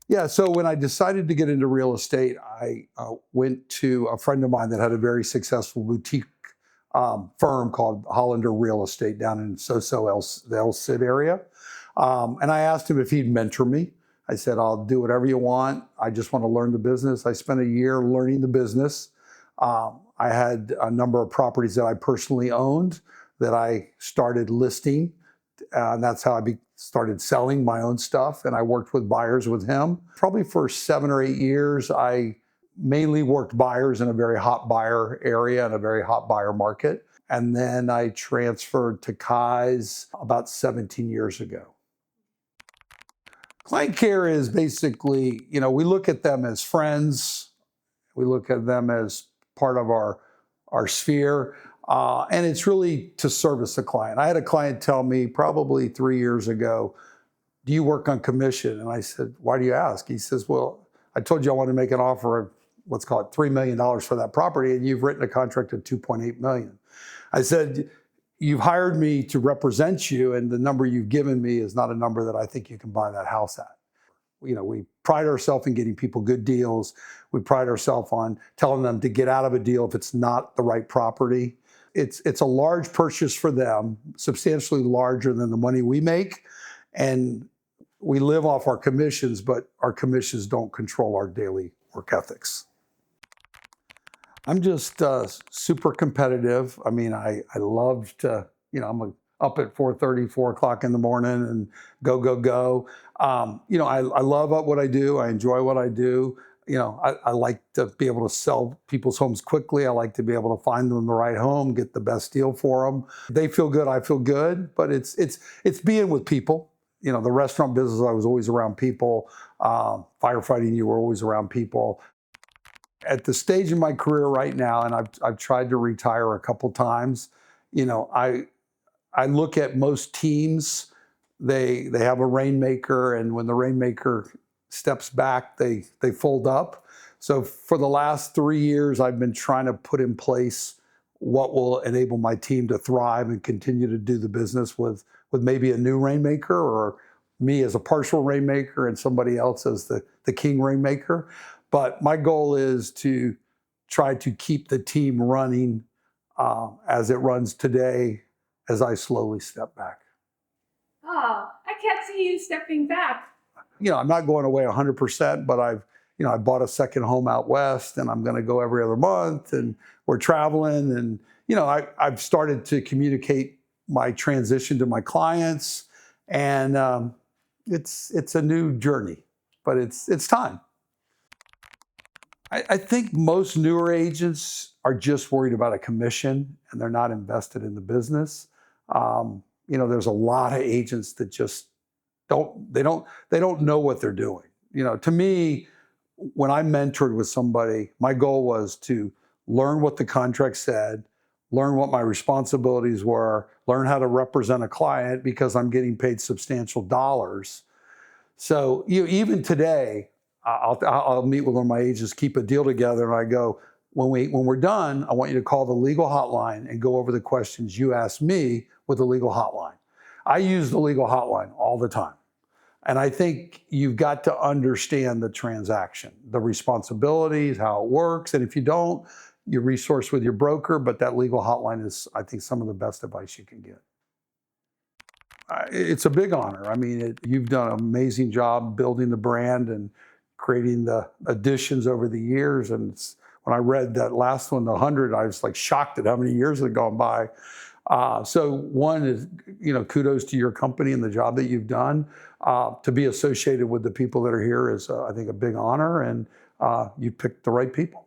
Yeah, so when I decided to get into real estate, I went to a friend of mine that had a very successful boutique firm called Hollander Real Estate down in the El Cid area. And I asked him if he'd mentor me. I said, I'll do whatever you want. I just want to learn the business. I spent a year learning the business. I had a number of properties that I personally owned that I started listing. And that's how I started selling my own stuff. And I worked with buyers with him. Probably for 7 or 8 years, I mainly worked buyers in a very hot buyer area and a very hot buyer market. And then I transferred to Keyes about 17 years ago. Client care is basically, we look at them as friends. We look at them as part of our sphere. And it's really to service the client. I had a client tell me probably 3 years ago, do you work on commission? And I said, why do you ask? He says, well, I told you I want to make an offer of, let's call it $3 million for that property, and you've written a contract of $2.8 million. I said, you've hired me to represent you, and the number you've given me is not a number that I think you can buy that house at. We pride ourselves in getting people good deals. We pride ourselves on telling them to get out of a deal if it's not the right property. It's a large purchase for them, substantially larger than the money we make. And we live off our commissions, but our commissions don't control our daily work ethics. I'm just super competitive. I mean, I love to, I'm up at 4:30, 4 o'clock in the morning and go. I love what I do. I enjoy what I do. I like to be able to sell people's homes quickly. I like to be able to find them the right home, get the best deal for them. They feel good, I feel good, but it's being with people. The restaurant business, I was always around people. Firefighting, you were always around people. At the stage in my career right now, and I've tried to retire a couple times, I look at most teams, they have a rainmaker, and when the rainmaker steps back, they fold up. So for the last 3 years, I've been trying to put in place what will enable my team to thrive and continue to do the business with maybe a new rainmaker, or me as a partial rainmaker and somebody else as the king rainmaker. But my goal is to try to keep the team running as it runs today, as I slowly step back. Oh, I can't see you stepping back. I'm not going away 100%, but I bought a second home out west, and I'm going to go every other month, and we're traveling. And, I've started to communicate my transition to my clients, and it's a new journey, but it's time. I think most newer agents are just worried about a commission, and they're not invested in the business. There's a lot of agents that just don't know what they're doing. To me, when I mentored with somebody, my goal was to learn what the contract said, learn what my responsibilities were, learn how to represent a client, because I'm getting paid substantial dollars. So even today, I'll meet with one of my agents, keep a deal together, and I go, when we're done, I want you to call the legal hotline and go over the questions you asked me with the legal hotline. I use the legal hotline all the time. And I think you've got to understand the transaction, the responsibilities, how it works. And if you don't, you resource with your broker, but that legal hotline is, I think, some of the best advice you can get. It's a big honor. I mean, you've done an amazing job building the brand and creating the additions over the years. And when I read that last one, the 100, I was like shocked at how many years had gone by. So one is, kudos to your company and the job that you've done. To be associated with the people that are here is, I think, a big honor, and you picked the right people.